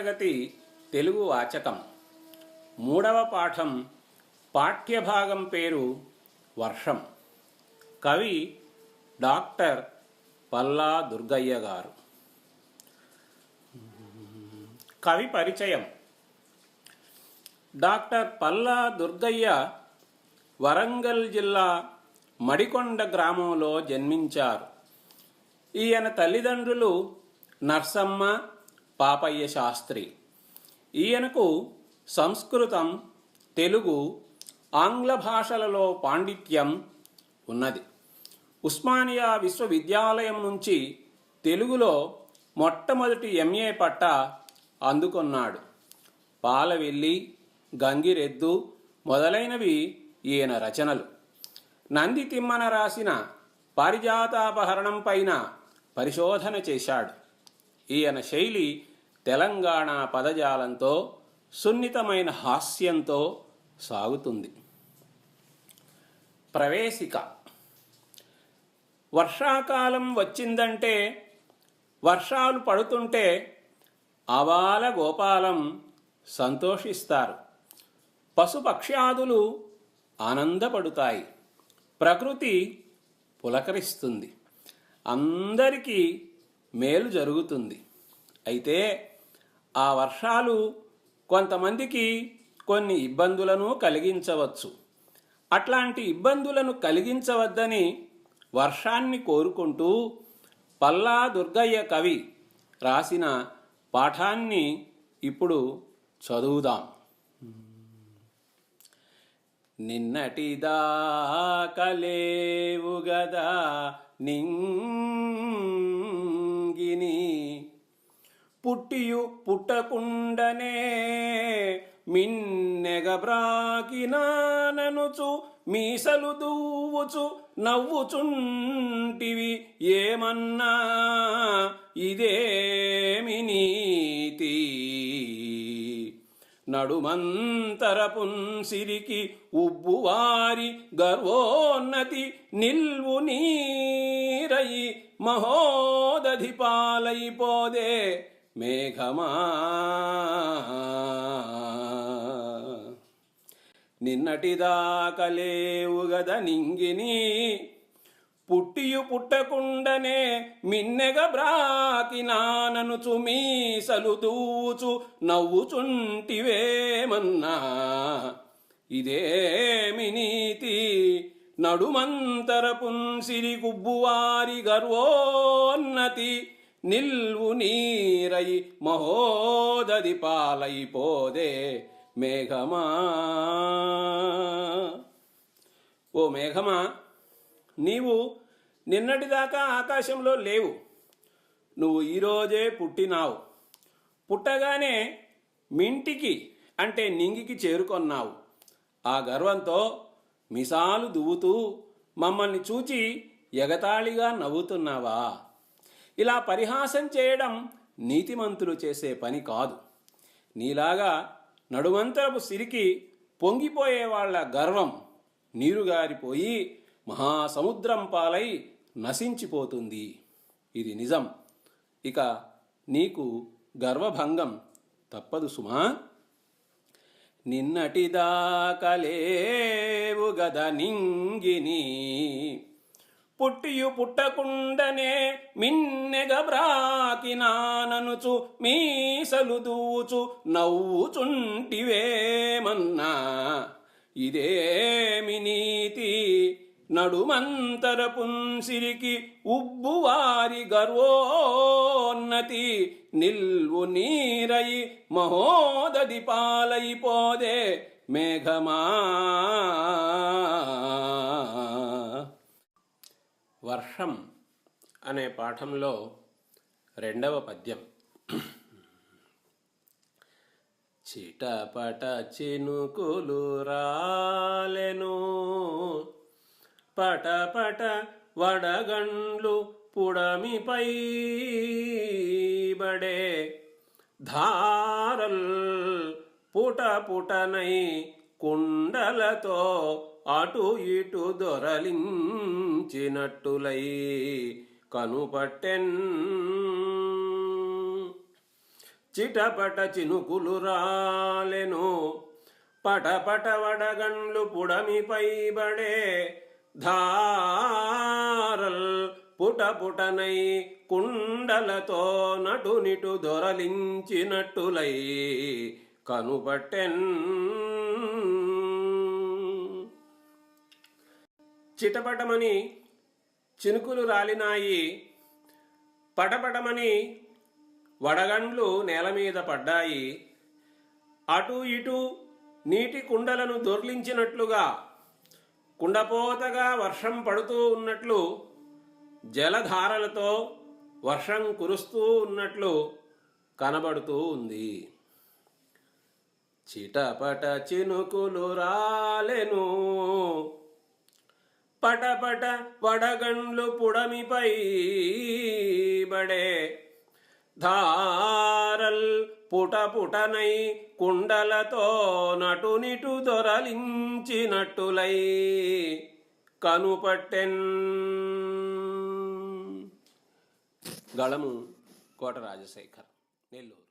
తరగతి తెలుగు వాచకం మూడవ పాఠం పాఠ్యభాగం పేరు వర్షం. కవి డాక్టర్ పల్లా దుర్గయ్య గారు. కవి పరిచయం. డాక్టర్ పల్లా దుర్గయ్య వరంగల్ జిల్లా మడికొండ గ్రామంలో జన్మించారు. ఈయన తల్లిదండ్రులు నర్సమ్మ, పాపయ్య శాస్త్రి. ఈయనకు సంస్కృతం, తెలుగు, ఆంగ్ల భాషలలో పాండిత్యం ఉన్నది. ఉస్మానియా విశ్వవిద్యాలయం నుంచి తెలుగులో మొట్టమొదటి ఎంఏ పట్టా అందుకున్నాడు. పాలవెల్లి, గంగిరెద్దు మొదలైనవి ఈయన రచనలు. నంది తిమ్మన రాసిన పారిజాతాపహరణం పైన పరిశోధన చేశాడు. ఈయన శైలి తెలంగాణ పదజాలంతో, సున్నితమైన హాస్యంతో సాగుతుంది. ప్రవేశిక. వర్షాకాలం వచ్చిందంటే, వర్షాలు పడుతుంటే ఆబాల గోపాలం సంతోషిస్తారు. పశుపక్ష్యాదులు ఆనందపడుతాయి. ప్రకృతి పులకరిస్తుంది. అందరికీ మేలు జరుగుతుంది. అయితే ఆ వర్షాలు కొంతమందికి కొన్ని ఇబ్బందులను కలిగించవచ్చు. అట్లాంటి ఇబ్బందులను కలిగించవద్దని వర్షాన్ని కోరుకుంటూ పల్లా దుర్గయ్య కవి రాసిన పాఠాన్ని ఇప్పుడు చదువుదాం. నిన్నటిదాకలేవు గదా నింగిని, పుట్టియు పుట్టకుండనే మిన్నెగబ్రాకినాననుచు మీసలు దూవుచు నవ్వుచుంటివి ఏమన్నా ఇదేమి నీతి. నడుమంతరపున్సిరికి ఉబ్బువారి గర్వోన్నతి నిల్వు నీరయి మహోదధి పాలైపోదే మేఘమా. నిన్నటిదాకలేవు గద నింగిని, పుట్టియు పుట్టకుండనే మిన్నెగ బ్రాకినాననుచు మీసలు దూచు నవ్వుచుంటివేమన్నా ఇదేమి నీతి. నడుమంతరపున్సిరి గుబ్బువారి గర్వోన్నతి నిల్వు నీరయి మహోదధి పాలైపోదే మేఘమా. ఓ మేఘమా, నీవు నిన్నటిదాకా ఆకాశంలో లేవు. నువ్వు ఈరోజే పుట్టినావు. పుట్టగానే మింటికి అంటే నింగికి చేరుకొన్నావు. ఆ గర్వంతో మిసాలు దువ్వుతూ మమ్మల్ని చూచి ఎగతాళిగా నవ్వుతున్నావా? ఇలా పరిహాసం చేయడం నీతిమంతులు చేసే పని కాదు. నీలాగా నడుమంతరపు సిరికి పొంగిపోయే వాళ్ళ గర్వం నీరుగారిపోయి మహాసముద్రం పాలై నశించిపోతుంది. ఇది నిజం. ఇక నీకు గర్వభంగం తప్పదు సుమా. నిన్నటిదాకలేవు గద నింగిని, పుట్టియు పుట్టకుండనే మిన్నెగ బ్రాకినాననుచు మీసలు దూచు నవ్వుచుంటివేమన్నా ఇదేమి నీతి. నడుమంతరపున్సిరికి ఉబ్బువారి గర్వోన్నతి నిల్వు నీరయి మహోదధి పాలైపోదే మేఘమా. వర్షం అనే పాఠంలో రెండవ పద్యం. చిటపట చినుకులు రాలెను, పటపట వడగండ్లు పుడమిపై బడే, ధారల్ పుట పుటనై కుండలతో అటు ఇటు దొరలించినట్టులై కనుపట్టెన్. చిటపట చినుకులు రాలెను పటపట వడగండ్లు పుడమిపై బడే ధారల్ పుటపుటనై కుండలతో నటునిటు దొరలించినట్టులై కనుపట్టెన్. చిటపటమని చినుకులు రాలినాయి, పటపటమని వడగండ్లు నేల మీద పడ్డాయి. అటు ఇటు నీటి కుండలను దొర్లించినట్లుగా, కుండపోతగా వర్షం పడుతూ ఉన్నట్లు, జలధారలతో వర్షం కురుస్తూ ఉన్నట్లు కనబడుతూ ఉంది. చిటపట చినుకులు రాలెను పటపట వడగండ్లు పుడమిపై బడే ధారల్ పుటపుటనై కుండలతో నటునిటు దొరలించినట్టులై కనుపట్టెన్. గళము కోట రాజశేఖర్, నెల్లూరు.